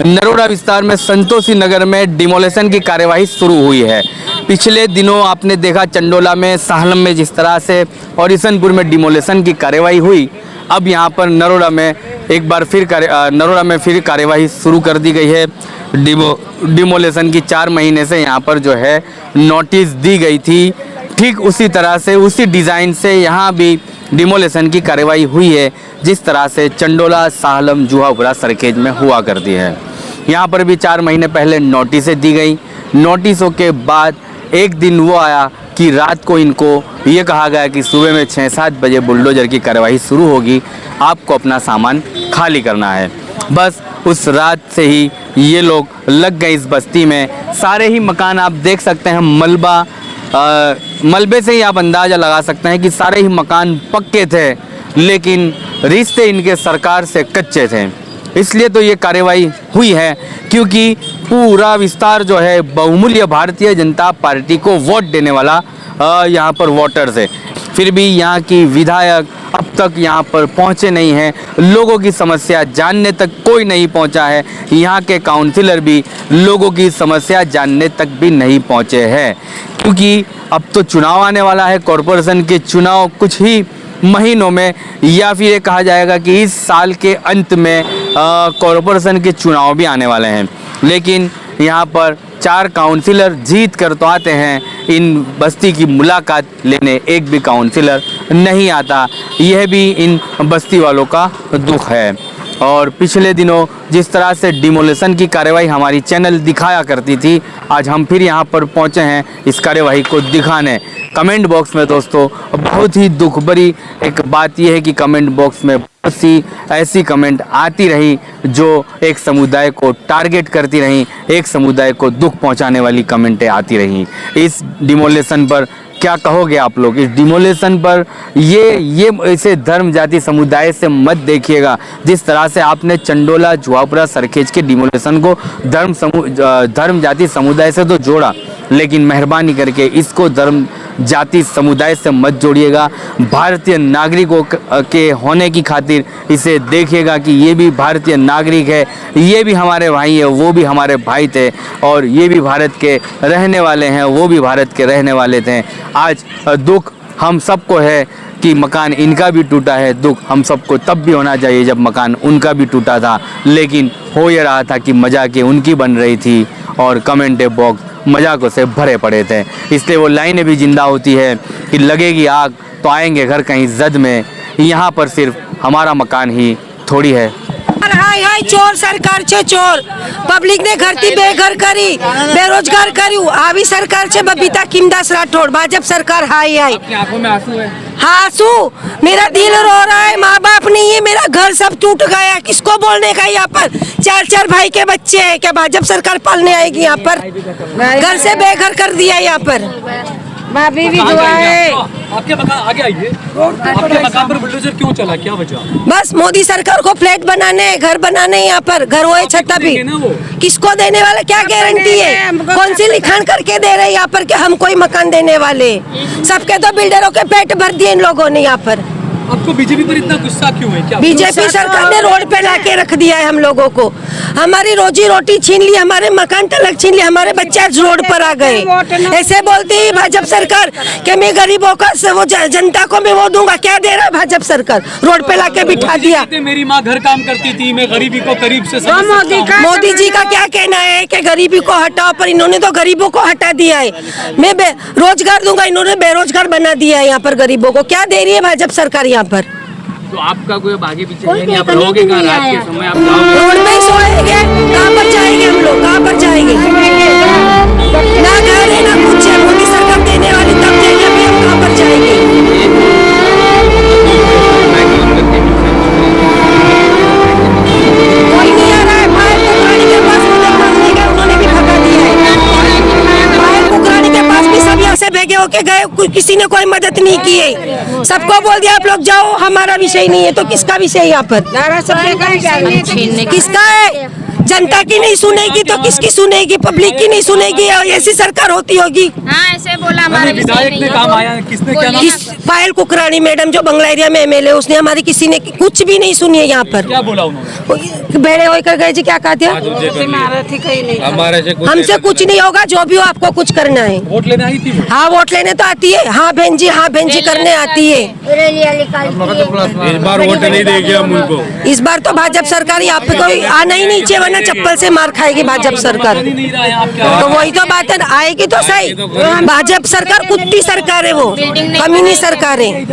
नरोड़ा विस्तार में संतोषी नगर में डिमोलेशन की कार्यवाही शुरू हुई है। पिछले दिनों आपने देखा चंडोला में, साहलम में जिस तरह से और ईसनपुर में डिमोलेशन की कार्यवाही हुई, अब यहाँ पर नरोड़ा में एक बार फिर नरोड़ा में फिर कार्यवाही शुरू कर दी गई है। डिमोलेशन की 4 महीने से यहाँ पर जो है नोटिस दी गई थी। ठीक उसी तरह से, उसी डिज़ाइन से यहाँ भी डिमोलेशन की कार्यवाही हुई है जिस तरह से चंडोला, साहलम, जुहापुरा सरखेज में हुआ करती है। यहाँ पर भी 4 महीने पहले नोटिसें दी गई। नोटिसों के बाद एक दिन वो आया कि रात को इनको ये कहा गया कि सुबह में 6-7 बजे बुलडोजर की कार्यवाही शुरू होगी, आपको अपना सामान खाली करना है। बस उस रात से ही ये लोग लग गए इस बस्ती में। सारे ही मकान आप देख सकते हैं, मलबे से ही आप अंदाज़ा लगा सकते हैं कि सारे ही मकान पक्के थे, लेकिन रिश्ते इनके सरकार से कच्चे थे। इसलिए तो ये कार्रवाई हुई है क्योंकि पूरा विस्तार जो है बहुमूल्य भारतीय जनता पार्टी को वोट देने वाला यहाँ पर वोटर्स है। फिर भी यहाँ की विधायक अब तक यहाँ पर पहुँचे नहीं हैं। लोगों की समस्या जानने तक कोई नहीं पहुँचा है। यहाँ के काउंसिलर भी लोगों की समस्या जानने तक भी नहीं पहुँचे हैं क्योंकि अब तो चुनाव आने वाला है। कॉरपोरेशन के चुनाव कुछ ही महीनों में, या फिर ये कहा जाएगा कि इस साल के अंत में कॉरपोरेशन के चुनाव भी आने वाले हैं। लेकिन यहाँ पर 4 काउंसिलर जीत कर तो आते हैं, इन बस्ती की मुलाकात लेने एक भी काउंसिलर नहीं आता। यह भी इन बस्ती वालों का दुख है। और पिछले दिनों जिस तरह से डिमोलेशन की कार्यवाही हमारी चैनल दिखाया करती थी, आज हम फिर यहाँ पर पहुँचे हैं इस कार्यवाही को दिखाने। कमेंट बॉक्स में दोस्तों बहुत ही दुख भरी एक बात यह है कि कमेंट बॉक्स में बहुत सी ऐसी कमेंट आती रही जो एक समुदाय को टारगेट करती रही, एक समुदाय को दुख पहुंचाने वाली कमेंटें आती रहीं। इस डिमोलेशन पर क्या कहोगे आप लोग? इस डिमोलेशन पर ये ऐसे धर्म जाति समुदाय से मत देखिएगा। जिस तरह से आपने चंडोला, जुहापुरा, सरखेज के डिमोलेशन को धर्म जाति समुदाय से तो जोड़ा, लेकिन मेहरबानी करके इसको धर्म जाति समुदाय से मत जोड़िएगा। भारतीय नागरिकों के होने की खातिर इसे देखिएगा कि ये भी भारतीय नागरिक है, ये भी हमारे भाई है, वो भी हमारे भाई थे, और ये भी भारत के रहने वाले हैं, वो भी भारत के रहने वाले थे। आज दुख हम सबको है कि मकान इनका भी टूटा है। दुख हम सबको तब भी होना चाहिए जब मकान उनका भी टूटा था, लेकिन हो ये रहा था कि मजाकें उनकी बन रही थी और कमेंट बॉक्स मजाकों से भरे पड़े थे। इसलिए वो लाइनें भी जिंदा होती है कि लगेगी आग तो आएंगे घर कहीं जद में। यहाँ पर सिर्फ हमारा मकान ही थोड़ी है। हाय हाय चोर सरकार छे चोर, पब्लिक ने घरती बेघर करी, बेरोजगार कर्यू। આવી સરકાર છે બબીતા કિમદાસ રાઠોડ, भाजपा सरकार। हाय हाय, आपकी आंखों में आंसू है? हाँ आंसू, मेरा दिल रो रहा है। माँ बाप नहीं है, मेरा घर सब टूट गया। किसको बोलने का? यहाँ पर 4-4 भाई के बच्चे हैं। क्या भाजपा सरकार पालने आएगी? यहाँ पर घर से बेघर कर दिया। यहाँ पर भाभी भी दुआ है। आपके मकान आगे आइए, आपके मकान पर बुलडोजर क्यों चला, क्या वजह? बस मोदी सरकार को फ्लैट बनाने, घर बनाने, यहाँ पर घर हुए छत्ता भी किसको देने वाले? क्या गारंटी है? कौन सी लिखान करके दे रहे यहाँ पर कि हम कोई मकान देने वाले? सबके तो बिल्डरों के पेट भर दिए इन लोगों ने। यहाँ पर आपको बीजेपी पर इतना गुस्सा क्यों है? क्या बीजेपी सरकार ने रोड पे लाके रख दिया है हम लोगों को, हमारी रोजी रोटी छीन ली, हमारे मकान तलक छीन ली, हमारे बच्चे आज रोड पर आ गए। ऐसे बोलती है भाजपा सरकार कि मैं गरीबों का वो जनता को मैं वो दूंगा। क्या दे रहा है भाजपा सरकार? रोड पे लाके बिठा दिया। मेरी माँ घर काम करती थी, मैं गरीबी को करीब से समझ सकता हूं। मोदी जी का क्या कहना है कि गरीबी को हटाओ, पर इन्होंने तो गरीबों को हटा दिया है। मैं रोजगार दूंगा, इन्होंने बेरोजगार बना दिया है यहाँ पर गरीबों को। क्या दे रही है भाजपा सरकार यहाँ पर? तो आपका कोई आगे पीछे नहीं, आप रहोगे कहाँ? रात के समय आप जाओगे? रोड में ही सोएंगे। कहाँ पर जाएंगे हम लोग? कहाँ पर जाएंगे? ना घर है ना कुछ है। मोदी सरकार देने वाली तब देंगे, अभी हम कहाँ पर जाएंगे? कोई नहीं आ रहा है। फायर कुकरानी के पास उन्होंने भी भगा दिया है। फायर कुकरानी के पास भी सब यहाँ से भेगे होके गए, किसी ने कोई मदद नहीं की है। सबको बोल दिया आप लोग जाओ, हमारा विषय नहीं है। तो किसका विषय यहाँ पर? किसका है? जनता की नहीं सुनेगी तो किसकी सुनेगी? पब्लिक की नहीं सुनेगी। और ऐसी सरकार होती होगी। हाँ ऐसे बोला हमारे विधायक ने काम आया, किसने क्या नाम? पायल कुकरानी मैडम जो बंगला एरिया में एमएलए, उसने हमारी किसी ने कुछ भी नहीं सुनी है यहाँ पर। क्या बोला उन्होंने? भेड़े होकर गए जी, क्या कहते हैं, हमसे कुछ नहीं होगा, जो भी हो आपको कुछ करना है। वोट लेने आई थी वो? हाँ वोट लेने तो आती है, हाँ बहन जी, हाँ बहन जी करने आती है। इस बार वोट नहीं देगी हम उनको। इस बार तो भाजपा सरकार यहाँ पे कोई आना ही नहीं चाहिए, वरना चप्पल से मार खाएगी भाजपा सरकार। नहीं रहा है आप क्या? तो वही तो बात है ना, आएगी तो सही। भाजपा सरकार कुत्ती सरकार है, वो कमीनी सरकार है।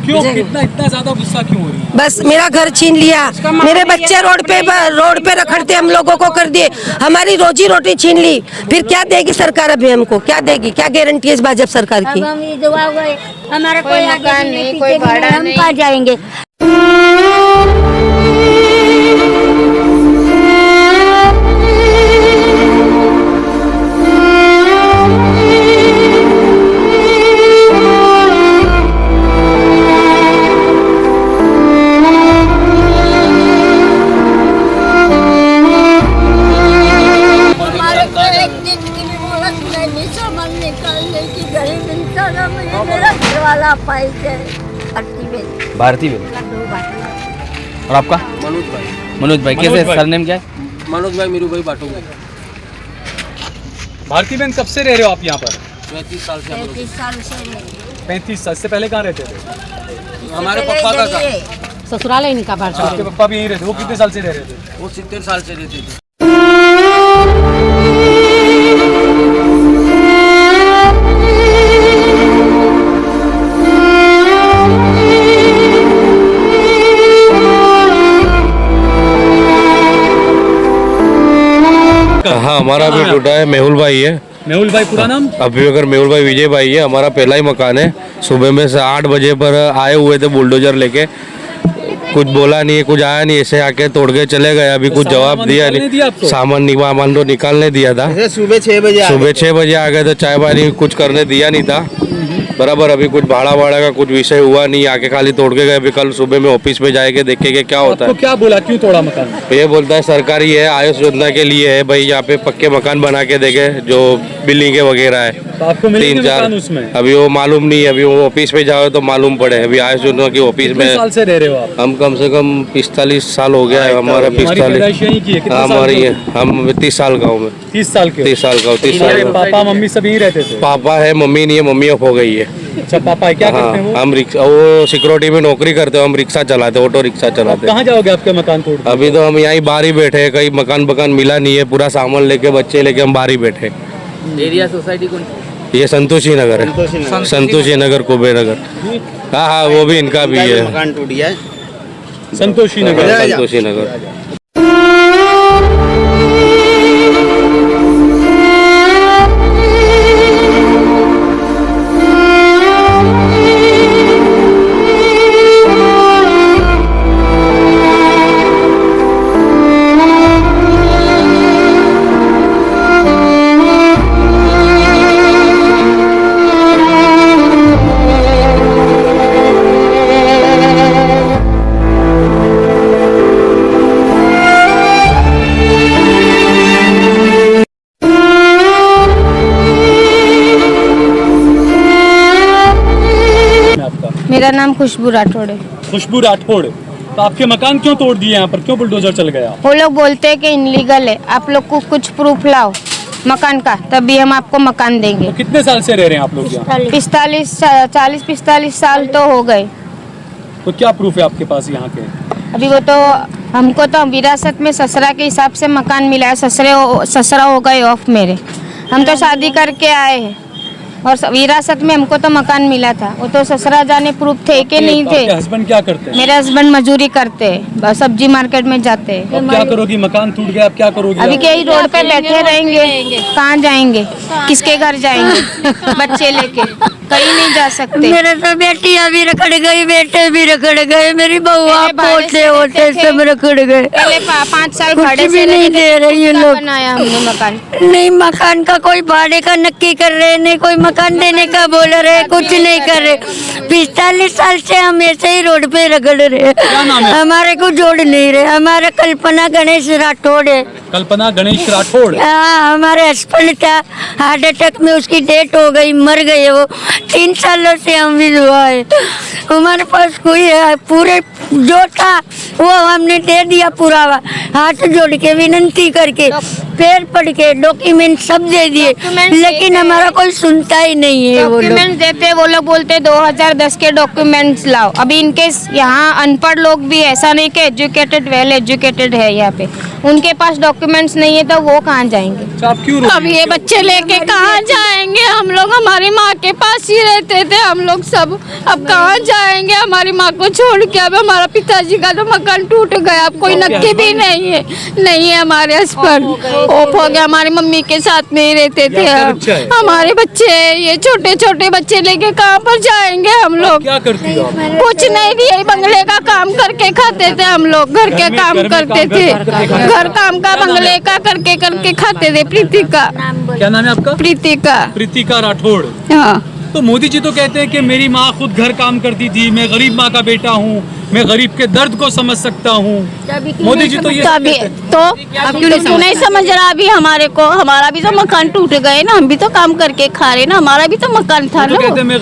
क्यों इतना ज्यादा गुस्सा क्यों हो रही है? बस मेरा घर छीन लिया, मेरे बच्चे रोड पे रखड़ते हम लोगों को कर दिए, हमारी रोजी रोटी छीन ली। फिर क्या देगी सरकार अभी हमको, क्या देगी, क्या गारंटी है इस भाजपा सरकार की? हम विधवा गए, हमारा कोई मकान नहीं, कोई भाड़ा नहीं, हम कहाँ जाएंगे? भारती बेन। और आपका? मनोज भाई कैसे, सरनेम क्या है? मनोज भाई, मीरू भाई, बाटू भाई। भारती बहन कब से रह रहे हो आप यहाँ पर? 35 साल से। 35 साल से 35 साल से पहले कहाँ रहते थे? हमारे पापा का था, ससुराल है इनका बाहर। आपके पापा भी यहीं रहते? वो कितने साल से रह रहे थे? वो 70 साल से रहते थे। हाँ, हमारा भी टूटा है। मेहुल भाई है। मेहुल भाई पूरा नाम? अभी अगर मेहुल भाई विजय भाई है। हमारा पहला ही मकान है। सुबह में से 8 बजे पर आए हुए थे बुलडोजर लेके, कुछ बोला नहीं, कुछ आया नहीं, ऐसे आके तोड़ के चले गए। अभी कुछ जवाब दिया नहीं। सामान तो निकालने दिया था। सुबह 6 बजे आ गए तो चाय पानी कुछ करने दिया नहीं था बराबर। अभी कुछ भाड़ा का कुछ विषय हुआ नहीं, आके खाली तोड़ के गए। अभी कल सुबह में ऑफिस में जाएंगे, देखेंगे क्या होता है। आपको क्या बोला, क्यों तोड़ा मकान? ये बोलता है सरकारी है, आयुष योजना के लिए है भाई, यहाँ पे पक्के मकान बना के देंगे, जो बिल्डिंग वगैरह है। तो आपको मिलेंगे 3-4 मकान उसमें? अभी वो मालूम नहीं है, अभी वो ऑफिस पे जाओ तो मालूम पड़े। अभी आयुष योजना की ऑफिस कितने में साल से रह रहे हो आप? हम कम से कम 45 साल हो गया है हमारा। हमारी पैदाइश यहीं की है? कितने साल हमारी के है, हो? हम 30 साल का हूँ मैं। 30 साल के? 30 साल का हूँ, 30 साल हमारे का। पापा मम्मी सब यहीं रहते थे? पापा है, मम्मी नहीं है, मम्मी ऑफ हो गई है। अच्छा, पापा क्या हाँ, करते हैं वो? हम रिक्शा, वो सिक्योरिटी में नौकरी करते हो, हम रिक्शा चलाते, ऑटो रिक्शा चलाते। कहाँ जाओगे आपके मकान तोड़ के? अभी तो हम यहीं बाहर ही बैठे हैं, कहीं मकान मिला नहीं है। पूरा सामान लेके, बच्चे लेके हम बाहर ही बैठे। एरिया सोसाइटी कौन? ये संतोषी नगर है, संतोषी नगर, कुबेर नगर। हाँ, वो भी इनका भी है, मकान टूट गया है। संतोषी नगर। संतोषी नगर। मेरा नाम खुशबू राठौड़ है। खुशबू राठौड़, तो आपके मकान क्यों तोड़ दिए? यहाँ पर क्यों बुलडोजर चल गया? वो लोग बोलते हैं कि इनलीगल है, आप लोग को कुछ प्रूफ लाओ मकान का, तभी हम आपको मकान देंगे। तो कितने साल से रह रहे हैं आप लोग यहाँ? 45 साल तो हो गए। तो क्या प्रूफ है आपके पास यहाँ के? अभी वो तो हमको तो विरासत में ससुरा के हिसाब से मकान मिला है। ससुरा हो गए ऑफ मेरे, हम तो शादी करके आए हैं और विरासत में हमको तो मकान मिला था। वो तो ससुरा जाने प्रूफ थे कि नहीं थे। आपके हस्बैंड क्या करते हैं? मेरे हस्बैंड मजदूरी करते हैं, सब्जी मार्केट में जाते हैं। अब क्या करोगी? मकान टूट गया, अब क्या करोगी? अभी कहीं रोड पे बैठे रहेंगे, कहाँ जाएंगे, किसके घर जाएंगे? बच्चे लेके कहीं नहीं जा सकते। मेरे तो बेटियां भी रखड़ गई, बेटे भी रखड़ गए, मेरी बहुआ पोते होते सब रखड़ गए। पहले 5 साल कुछ भाड़े भी से नहीं दे रही ये लोग। बनाया हमने मकान। नहीं मकान का कोई भाड़े का नक्की कर रहे, नहीं कोई मकान देने का बोल रहे, कुछ नहीं कर रहे। 45 साल से हम ऐसे ही रोड पे रगड़ रहे, हमारे को जोड़ नहीं रहे। हमारा कल्पना गणेश राठौड़ है। कल्पना गणेश राठौड़। हाँ, हमारे हस्बैंड था, हार्ट अटैक में उसकी डेथ हो गई, मर गए वो। 3 सालों से हम विधवा है। हमारे पास कोई है, पूरे जो था वो हमने दे दिया पूरा, हाथ जोड़ के विनती करके, पैर पड़ के डॉक्यूमेंट सब दे दिए, लेकिन हमारा कोई सुनता ही नहीं है। वो लोग डॉक्यूमेंट्स देते, वो लोग बोलते 2010 के डॉक्यूमेंट्स लाओ। अभी इनके यहाँ अनपढ़ लोग भी, ऐसा नहीं कि एजुकेटेड वेल एजुकेटेड है यहाँ पे, उनके पास डॉक्यूमेंट्स नहीं है तो वो कहाँ जाएंगे? तो आप क्यों रो अब रही ये हैं? बच्चे लेके कहाँ जाएंगे? हम लोग हमारी माँ के पास ही रहते थे हम लोग सब, अब कहाँ जाएंगे हमारी माँ को छोड़ के? अब हमारा पिताजी का तो मकान टूट गया, अब कोई नक्की भी नहीं है, नहीं है हमारे हस्बैंड ऑफ हो गया, हमारी मम्मी के साथ में ही रहते थे। आपका बच्चा है? हमारे बच्चे, ये छोटे छोटे बच्चे लेके कहाँ पर जाएंगे हम लोग? क्या करती हो आप? कुछ नहीं, यही बंगले का काम करके खाते थे हम लोग, घर के काम करते थे, घर काम का बंगले का करके करके खाते थे। प्रीतिका, क्या नाम है आपका? प्रीतिका। प्रीतिका राठौड़। हाँ, तो मोदी जी तो कहते हैं कि मेरी माँ खुद घर काम करती थी, मैं गरीब माँ का बेटा हूँ, मैं गरीब के दर्द को समझ सकता हूँ। मोदी जी तो ये तभी तो अब क्यों नहीं समझ रहा? अभी हमारे को, हमारा भी तो मकान टूट गए ना, हम भी तो काम करके खा रहे ना, हमारा भी तो मकान था तो ना। कहते हैं मैं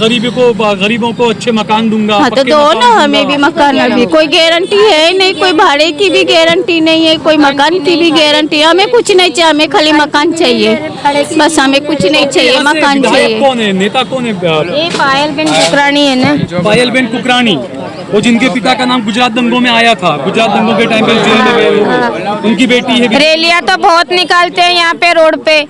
गरीबों को अच्छे मकान दूंगा। हाँ तो पक्के दो मकान ना, दूंगा। हमें भी मकान, अभी कोई गारंटी है नहीं, कोई भाड़े की भी गारंटी नहीं है, कोई मकान की भी गारंटी। हमें कुछ नहीं चाहिए, हमें खाली मकान चाहिए बस, हमें कुछ नहीं चाहिए, यहाँ से मकान विधायक चाहिए। कौन है, नेता कौन है? ये पायलबेन कुकरानी है ना, पायलबेन कुकरानी, वो जिनके पिता का नाम गुजरात दंगों में आया था, गुजरात दंगों के टाइम पे जेल में गए वो, उनकी बेटी है। रैलियां तो बहुत निकालते हैं यहाँ पे रोड पे,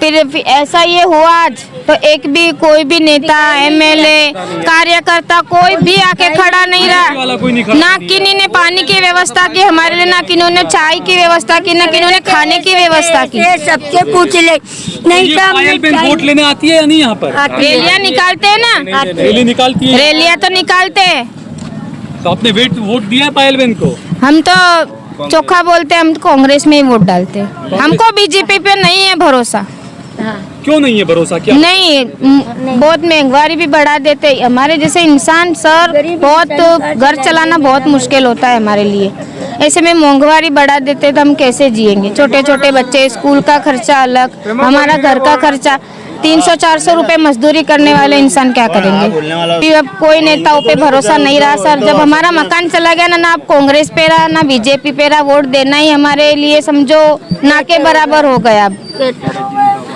फिर ऐसा ये हुआ आज तो एक भी कोई भी नेता, एमएलए, कार्यकर्ता कोई भी आके खड़ा नहीं वाला कोई नहीं रहा। खड़ा ना किन्हीं ने पानी की व्यवस्था की हमारे लिए, ना किन्हों ने चाय की व्यवस्था की, ना किन्हों ने खाने की व्यवस्था की। ये सबसे पूछ ले, नहीं ये तो हमने पायलबेन चाहिए। वोट लेने आती है या नहीं यहाँ पर? रैलियां निकालते हैं ना, रैली निकालती है। रैलियां तो निकालते हैं। तो आपने वोट दिया है पायलबेन को? हम तो चोखा बोलते हैं, हम तो कांग्रेस में ही वोट डालते हैं, हमको बीजेपी पे नहीं है भरोसा। क्यों नहीं है भरोसा? क्या नहीं, बहुत महंगाई भी बढ़ा देते, हमारे जैसे इंसान सर बहुत, घर चलाना बहुत मुश्किल होता है हमारे लिए। ऐसे में महंगाई बढ़ा देते तो हम कैसे जिएंगे? छोटे छोटे बच्चे, स्कूल का खर्चा अलग, हमारा घर का खर्चा, 300-400 रुपए मजदूरी करने वाले इंसान क्या करेंगे? फिर अब कोई नेताओं पे भरोसा नहीं रहा सर, जब हमारा मकान चला गया ना आप कांग्रेस पे रहा ना बीजेपी पे रहा, वोट देना ही हमारे लिए समझो ना के बराबर हो गया। अब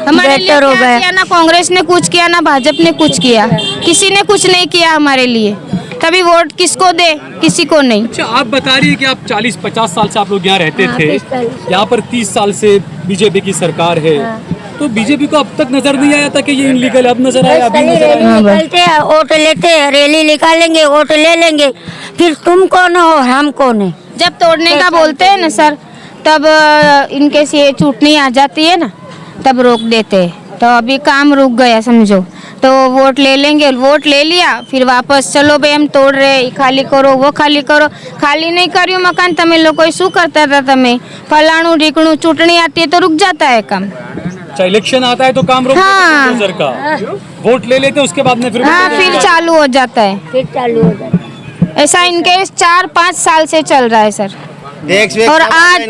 हमारे लिए बेहतर हो क्या गया। किया? ना कांग्रेस ने कुछ किया, ना भाजपा ने कुछ किया, किसी ने कुछ नहीं किया हमारे लिए, तभी वोट किसको दे? किसी को नहीं। अच्छा, आप बता रही है कि आप 40-50 साल से आप लोग यहाँ रहते थे, यहाँ पर 30 साल से बीजेपी की सरकार है, तो बीजेपी को अब तक नजर नहीं आया था कि ये इनलीगल? अब नजर आया, अभी नजर आया। निकलते हैं, वोट लेते हैं, रैली निकालेंगे, वोट ले लेंगे, फिर तुम कौन हो, हम कौन है? जब तोड़ने का बोलते हैं ना सर, तब इनके से चूटनी आ जाती है ना, तब रोक देते हैं। तो अभी काम रुक गया समझो, तो वोट ले लेंगे, वोट ले लिया, फिर वापस चलो भाई हम तोड़ रहे, खाली करो, वो खाली करो। खाली नहीं કર્યું मकान, તમે લોકો શું करता था? તમે फलाणु ढीकणु, चूटनी आती है तो रुक जाता है काम। अच्छा, इलेक्शन आता है तो काम रोक हाँ। देते हैं बुलडोजर का, वोट ले लेते हैं, उसके बाद में फिर हाँ, फिर चालू हो जाता है। फिर चालू हो जाए। ऐसा इनके 4-5 साल से चल रहा है सर। टैक्स और आज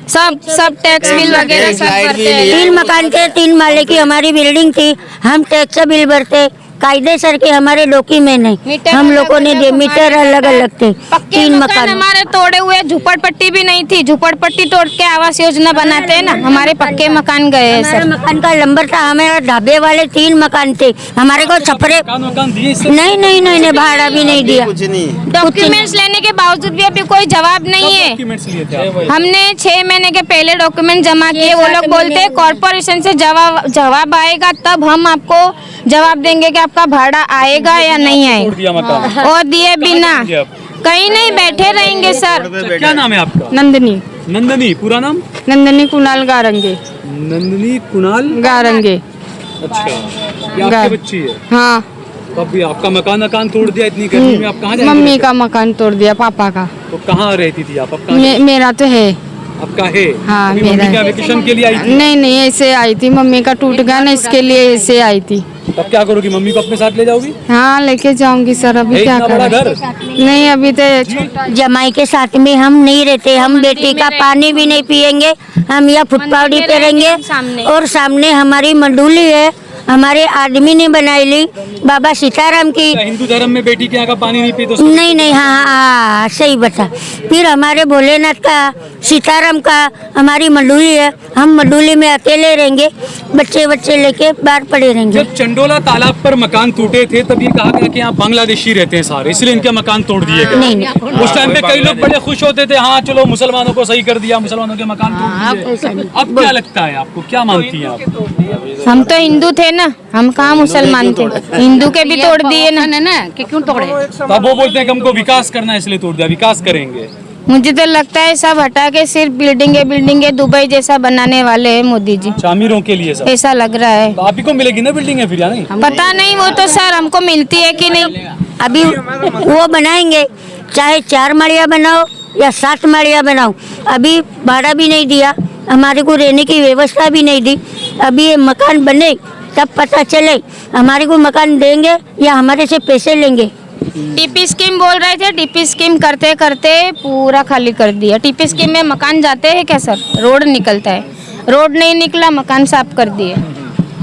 सब टैक्स बिल वगैरह सब भरते हैं। 3 मकान के 3 माले की हमारी बिल्डिंग थी, हम टैक्स बिल भरते, कायदेसर के हमारे डॉक्यूमेंट नहीं, मीटर हम लोगों ने अलग-अलग मीटर हमारे अलग अलग थे। पक्के 3 मकान मकान हमारे तोड़े हुए, झुपड़पट्टी भी नहीं थी, झुपड़पट्टी तोड़ के आवास योजना बनाते हैं ना, हमारे पक्के मकान गए हैं हमारे सर। मकान का नंबर था, हमारे ढाबे वाले 3 मकान थे, हमारे को छपरे मकान दिए इससे? नहीं नहीं नहीं नहीं भाड़ा भी नहीं दिया। कुछ नहीं। डॉक्यूमेंट्स लेने के बावजूद भी अभी कोई जवाब नहीं है। डॉक्यूमेंट्स लिए थे आप? हमने 6 महीने के पहले डॉक्यूमेंट जमा किए, वो लोग बोलते हैं कॉर्पोरेशन से जवाब आएगा तब हम आपको जवाब देंगे कि आपका भाड़ा आएगा या नहीं तोड़ आएगा। दिया मकान। और दिए बिना जाएंगे आप? कहीं नहीं बैठे रहेंगे सर। क्या नाम है आपका? नंदनी, नंदनी, पूरा नाम? नंदनी कुणाल गारंगे, नंदनी कुणाल। गारंगे। अच्छा, ये आपकी गार- बच्ची है? हाँ, अब भी आपका मकान तोड़ दिया इतनी गर्मी में, आप कहाँ जाएंगे? मम्मी का मकान तोड़ दिया, पापा का। तो कहाँ रहती थी आप? अब कहाँ? मेरा तो है। आपका है? हाँ, अभी मेरा मम्मी क्या है। वेकेशन के लिए आई थी? नहीं नहीं, ऐसे आई थी, मम्मी का टूट गया ना, इसके लिए ऐसे आई थी। तब क्या करोगी? मम्मी को अपने साथ ले जाओगी? हाँ, लेके जाऊंगी सर, अभी है क्या इतना बड़ा करें? घर? नहीं, अभी तो जमाई के साथ में हम नहीं रहते, हम बेटी का पानी भी नहीं पियेंगे, हम यहाँ फुटपावड़ी पे रहेंगे। सामने। और सामने हमारी मंडूली है, हमारे आदमी ने बनाई ली बाबा सीताराम की। हिंदू धर्म में बेटी के यहाँ का पानी नहीं पी तो नहीं नहीं, हाँ हाँ हाँ, सही बता। फिर हमारे भोलेनाथ का, सीताराम का, हमारी मंडूली है, हम मंडूली में अकेले रहेंगे, बच्चे बच्चे लेके बाहर पड़े रहेंगे। जब चंडोला तालाब पर मकान टूटे थे तब ये कहा गया कि यहाँ बांग्लादेशी रहते हैं सारे, इसलिए इनके मकान तोड़ दिए गए। नहीं नहीं, उस टाइम पे कई लोग बड़े खुश होते थे, हाँ चलो मुसलमानों को सही कर दिया, मुसलमानों के मकान तोड़ दिए। अब क्या लगता है आपको, क्या मानती हैं आप? हम तो हिंदू थे ना, हम कहाँ मुसलमान थे, हिंदू के भी तोड़ दिए ना। कि क्यों तोड़े? तब वो बोलते हैं कि हमको विकास करना है इसलिए तोड़ दिया, विकास करेंगे। मुझे तो लगता है सब हटा के सिर्फ बिल्डिंगे दुबई जैसा बनाने वाले हैं मोदी जी, अमीरों के लिए सब। ऐसा लग रहा है। तो आप ही को मिलेगी ना बिल्डिंग है फिर या नहीं? पता नहीं, वो तो सर हमको मिलती है कि नहीं। अभी वो बनाएंगे, चाहे 4 माड़िया बनाओ या 7 माड़िया बनाओ, अभी भाड़ा भी नहीं दिया, हमारे को रहने की व्यवस्था भी नहीं दी। अभी ये मकान बने तब पता चले हमारे को मकान देंगे या हमारे से पैसे लेंगे। टीपी स्कीम बोल रहे थे, टीपी स्कीम करते करते पूरा खाली कर दिया। टीपी स्कीम में मकान जाते हैं क्या सर? रोड निकलता है, रोड नहीं निकला, मकान साफ कर दिए।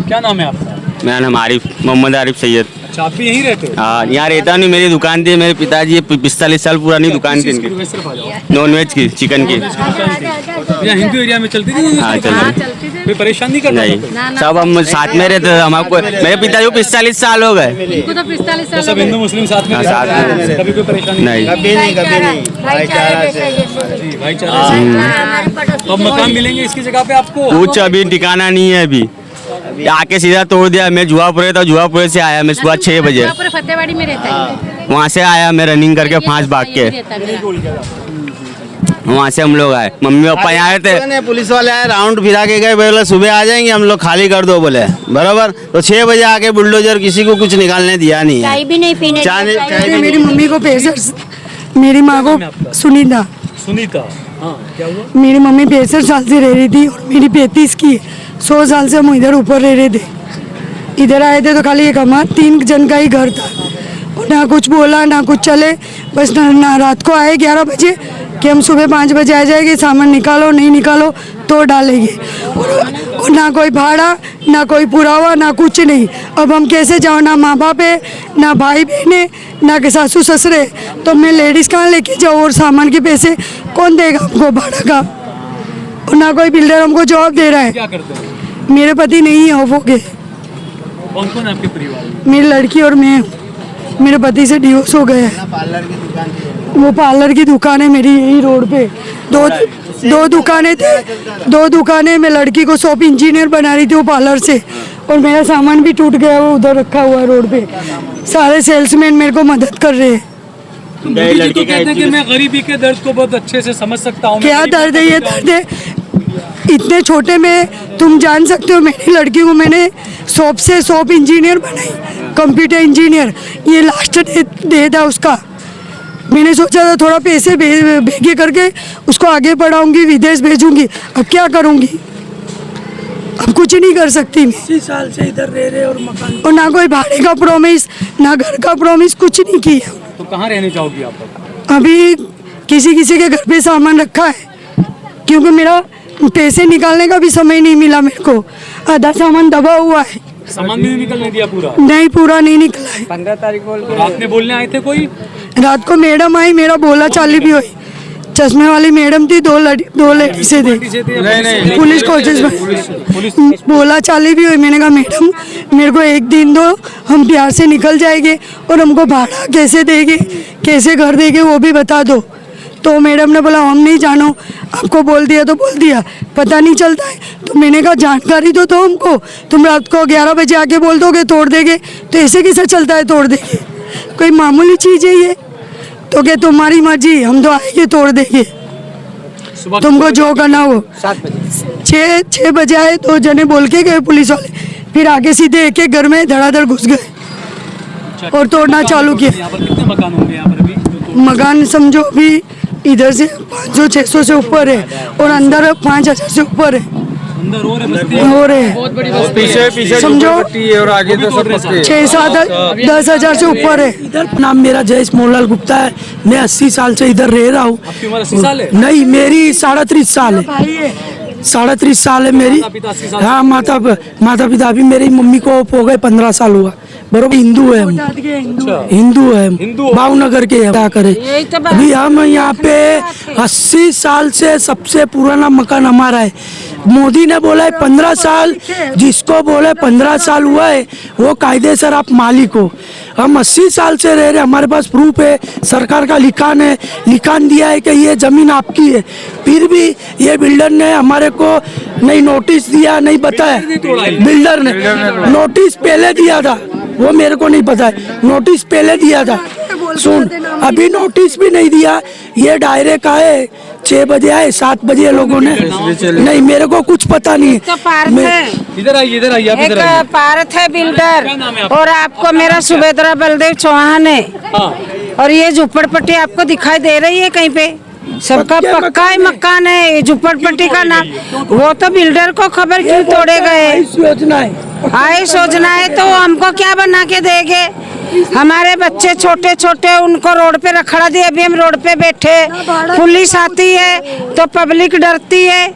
क्या नाम है आपका? मेरा नाम आरिफ, मोहम्मद आरिफ सैयद। अच्छा, आप भी यहीं रहते हो? हाँ, यहाँ रहता नहीं, मेरी दुकान थी, मेरे पिताजी 45 साल पुरानी दुकान थी इनकी, सिर्फ आ जाओ। नॉन वेज की, चिकन की। यहाँ हिंदू एरिया में चलती थी? हाँ, चलती थी। कोई परेशान नहीं करता? नहीं, सब हम साथ में रहते थे। हमको, मेरे पिताजी को 45 साल हो गए। इनको तो 45 तो सब हिंदू मुस्लिम साथ में हाँ, साथ में रहते रहते हैं। कभी कोई परेशानी नहीं। भाईचारा से। तो अब मकान मिलेंगे इसकी जगह पे आपको? कुछ अभी ठिकाना नहीं है। अभी आके सीधा तोड़ दिया। मैं जुआपुरे था, जुआपुरे से आया मैं सुबह 6 बजे, पूरे फतेहवाड़ी में रहता है। वहाँ से आया मैं रनिंग करके 5 भाग के, वहाँ से हम लोग आए। मम्मी पापा यहाँ आए थे, पुलिस वाले आए, राउंड फिरा के गए, बोले सुबह आ जाएंगे हम लोग, खाली कर दो बोले, बराबर। तो 6 बजे आके बुलडोजर, किसी को कुछ निकालने दिया नहीं है। चाय भी नहीं पीने, चाय भी मेरी मम्मी को प्रेशर, मेरी माँ को सुनीता, हाँ, क्या हुआ? मेरी मम्मी 65 साल से रह रही थी और मेरी 35 की। 100 साल से हम इधर ऊपर रह रहे थे। इधर आए थे तो खाली एक हमारा 3 जन का ही घर था, और ना कुछ बोला ना कुछ चले, बस ना रात को आए 11 बजे कि हम सुबह 5 बजे आ जाएंगे, सामान निकालो, नहीं निकालो तो डालेंगे, और ना कोई भाड़ा ना कोई पुरावा ना कुछ नहीं। अब हम कैसे जाओ, ना माँ बाप है ना भाई बहन है ना के सासू ससुरे, तो मैं लेडीज़ कहाँ लेके जाऊँ, और सामान के पैसे कौन देगा हमको भाड़ा का, और ना कोई बिल्डर हमको जॉब दे रहा है। क्या करते हैं? मेरे पति नहीं है, वो गए। कौन कौन है आपके परिवार में? मेरी लड़की और मैं, मेरे पति से डिवोर्स हो गया है। वो पार्लर की दुकान है मेरी यही रोड पे, दो दुकानें थे, 2 दुकानें। मैं लड़की को शॉप इंजीनियर बना रही थी वो पार्लर से, और मेरा सामान भी टूट गया, वो उधर रखा हुआ है रोड पे। सारे सेल्समैन मेरे को मदद कर रहे हैं। तो मोदी जी तो कहते हैं कि मैं गरीबी के दर्द को बहुत अच्छे से समझ सकता हूँ। क्या दर्द है, ये दर्द है इतने छोटे में, तुम जान सकते हो। मेरी लड़की को मैंने शॉप से शॉप इंजीनियर बनाई, कंप्यूटर इंजीनियर, ये लास्ट डे था उसका। मैंने सोचा था थोड़ा पैसे भेगे करके उसको आगे पढ़ाऊंगी, विदेश भेजूंगी। अब क्या करूंगी, अब कुछ नहीं कर सकती मैं। 80 साल से इधर रह रहे और मकान, और ना कोई भाड़े का प्रॉमिस ना घर का प्रॉमिस, कुछ नहीं किया। तो कहाँ रहने चाहोगी आप? अभी किसी के घर पे सामान रखा है, क्योंकि मेरा पैसे निकालने का भी समय नहीं मिला मेरे को। आधा सामान दबा हुआ है, सामान भी नहीं निकलने दिया पूरा? नहीं, पूरा नहीं निकला है। 15 तारीख को रात में बोलने आए थे कोई? रात को मैडम आई, मेरा बोला चाली भी हुई। चश्मे वाली मैडम थी, 2 लेडी से थे, पुलिस कोचेस में बोला चाली भी हुई। मैंने कहा मैडम मेरे को 1 दिन दो, हम प्यार से निकल जाएंगे, और हमको भाड़ा कैसे देंगे, कैसे घर देंगे वो भी बता दो। तो मैडम ने बोला हम नहीं जानो, आपको बोल दिया तो बोल दिया, पता नहीं चलता है। तो मैंने कहा जानकारी दो तो हमको, तुम रात को 11 बजे आके बोल दोगे तोड़ देंगे, तो ऐसे कैसे चलता है तोड़ देंगे, कोई मामूली चीज़ है ये? तो क्या तुम्हारी मर्जी, हम तो आएंगे तोड़ देंगे, तुमको जो करना हो। 6 बजे आए, 2 जने बोल के गए पुलिस वाले, फिर आगे सीधे एक घर में धड़ाधड़ घुस गए और तोड़ना चालू किया। यहाँ पर कितने मकान होंगे यहाँ पर अभी? मकान समझो अभी इधर से 500-600 से ऊपर है, और अंदर 5000 से ऊपर है, अंदर हो रहे हैं। पीछे समझो और आगे तो सब पक्के। 6-7-10 हजार से ऊपर है। इधर नाम मेरा जयेश मोहनलाल गुप्ता है, मैं 80 साल से इधर रह रहा हूँ। आपकी उम्र 80 साल है? नहीं, मेरी 37.5 साल है। भाई है, 37 साल है मेरी। माता पिता 80 साल हाँ, माता पिता भी, मेरी मम्मी को हो गए 15 साल हुआ। बरोबर, हिंदू है हम, हिंदू है हम, भावनगर के हैं। क्या करे, अभी हम यहाँ पे 80 साल से सबसे पुराना मकान हमारा है। मोदी ने बोला है 15 साल, जिसको बोले 15 साल हुआ है वो कायदे सर आप मालिक हो। हम 80 साल से रह रहे, हमारे पास प्रूफ है, सरकार का लिखान है, लिखान दिया है कि ये जमीन आपकी है। फिर भी ये बिल्डर ने हमारे को नहीं नोटिस दिया, नहीं बताया। बिल्डर ने नोटिस पहले दिया था, वो मेरे को नहीं पता है, नोटिस पहले दिया था। सुन, अभी नोटिस भी नहीं दिया, ये डायरेक्ट आए 6 बजे आए, 7 बजे लोगों ने नहीं, मेरे को कुछ पता नहीं है। इधर आइए, इधर आइए, आप इधर आइए। एक पार्थ है बिल्डर, क्या नाम है आपका? और आपको मेरा सुभेद्रा बलदेव चौहान है। हाँ, और ये झुप्पड़पट्टी आपको दिखाई दे रही है कहीं पे? सबका पक्का ही मकान है। ये झुप्पड़पट्टी का नाम, वो तो बिल्डर को खबर क्यों तोड़े गए? योजना है, आयुष योजना है तो हमको क्या बना के देंगे? हमारे बच्चे छोटे छोटे, उनको रोड पे रखड़ा दिए, अभी हम रोड पे बैठे। पुलिस आती है तो पब्लिक डरती है,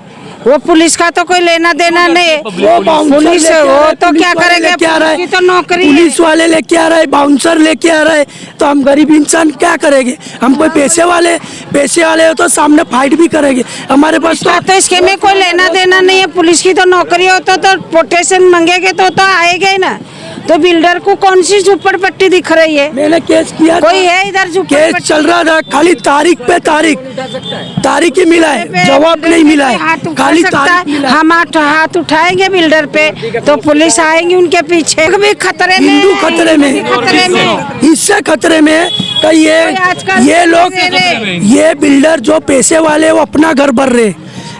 वो पुलिस का तो कोई लेना देना नहीं है। पुलिस वो तो क्या करेंगे, पुलिस की तो नौकरी है। पुलिस वाले लेके आ रहे, बाउंसर लेके आ रहे, तो हम गरीब इंसान क्या करेंगे? हम कोई पैसे वाले हो तो सामने फाइट भी करेंगे। हमारे पास तो इसके में कोई लेना देना नहीं है। पुलिस की तो नौकरी हो तो प्रोटेक्शन मांगेंगे तो आएगा ही ना। तो बिल्डर को कौन सी झुप्पड़पट्टी दिख रही है? मैंने केस किया, कोई है इधर केस चल रहा था, खाली तारीख पे तारीख ही मिला है, जवाब नहीं मिला है, खाली तारीख मिला है। हम हाथ उठाएंगे बिल्डर पे तो पुलिस आएंगी उनके पीछे। भी खतरे में, हिंदू खतरे में, इससे खतरे में तो ये लोग, ये बिल्डर जो पैसे वाले वो अपना घर भर रहे,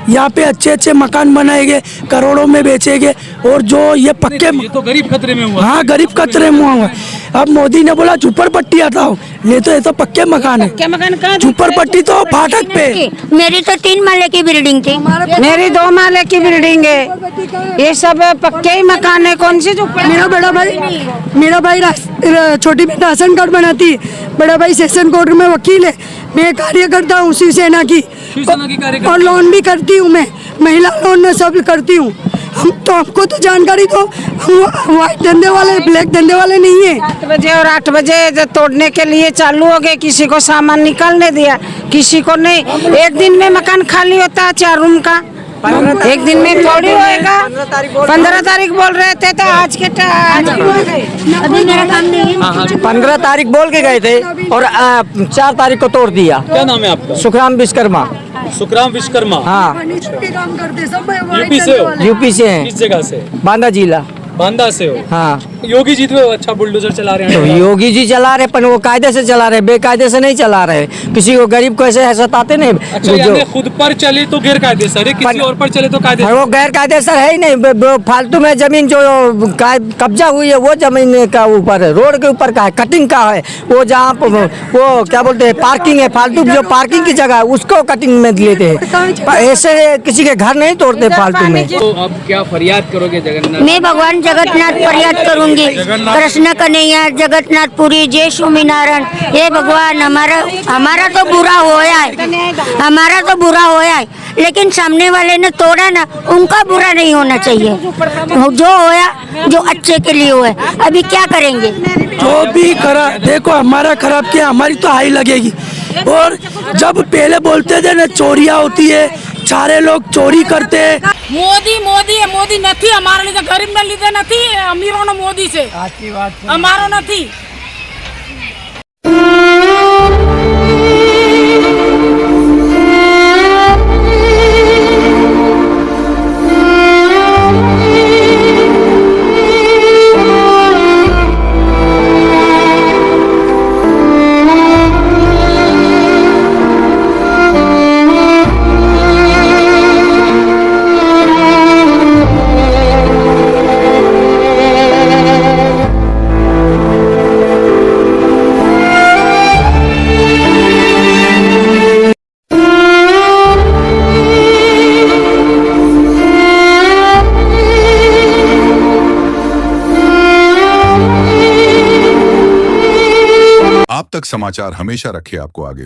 यहाँ पे अच्छे अच्छे मकान बनाएंगे, करोड़ों में बेचेंगे, और जो ये पक्के, ये तो गरीब खतरे में हुआ। हाँ, गरीब खतरे में हुआ। अब मोदी ने बोला झुप्पड़पट्टी हटाओ, ये तो पक्के मकान है। झुप्पड़पट्टी तो फाटक पे। मेरी तो 3 माले की बिल्डिंग थी। मेरी 2 माले की बिल्डिंग है। ये सब पक्के ही मकान है। कौन सी झुप्पड़? मेरा भाई छोटी बहन राशन कार्ड बनाती है, बड़ा भाई सेशन कोर्ट में वकील है, मैं कार्यकर्ता हूँ शिवसेना की, और लोन भी करती हूँ मैं, महिला लोन सब करती हूँ। हम तो हमको तो जानकारी, तो हम व्हाइट धंधे वाले, ब्लैक धंधे वाले नहीं है। 7 बजे और 8 बजे तोड़ने के लिए चालू हो गए। किसी को सामान निकालने दिया, किसी को नहीं। एक दिन में मकान खाली होता है 4 रूम का, एक दिन में थोड़ी होएगा। 15 तारीख बोल रहे थे तो आज अभी मेरा काम नहीं है। 15 तारीख बोल के गए थे और 4 तारीख को तोड़ दिया। क्या नाम है आपका? सुखराम विश्वकर्मा। सुखराम विश्वकर्मा। हाँ, यूपी से हो? यूपी से हैं। किस जगह से? बांदा जिला। बांदा से हो? हाँ। योगी जी तो अच्छा बुलडोजर चला रहे तो हैं। योगी जी चला रहे, पर वो कायदे से चला रहे, बेकायदे से नहीं चला रहे। किसी को गरीब को ऐसे सताते नहीं। अच्छा, यानी खुद पर चले तो गैर कायदेसर है, किसी और पर चले तो कायदेसर। वो गैर कायदेसर है ही नहीं। फालतू में जमीन जो कब्जा हुई है वो जमीन का ऊपर है, रोड के ऊपर का है, कटिंग का है। वो जहाँ वो क्या बोलते हैं, पार्किंग है, फालतू जो पार्किंग की जगह है उसको कटिंग में लेते हैं। ऐसे किसी के घर नहीं तोड़ते फालतू में। तो अब क्या फरियाद करोगे जगन्नाथ? मैं भगवान जगन्नाथ फरियाद करूंगी। कृष्ण कन्हैया, जगन्नाथपुरी, जय स्वामीनारायण। ये भगवान, हमारा तो बुरा होया है, हमारा तो बुरा होया है, लेकिन सामने वाले ने तोड़ा ना, उनका बुरा नहीं होना चाहिए। जो होया जो अच्छे के लिए हुआ। अभी क्या करेंगे? जो भी करा, देखो हमारा खराब किया, हमारी तो हाई लगेगी। और जब पहले बोलते थे ना चोरियां होती है, सारे लोग चोरी करते हैं। मोदी નથી અમારા લીધે, ગરીબના લીધે નથી, અમીરોનો મોદી છે, અમારો નથી। आप तक समाचार हमेशा रखे आपको आगे।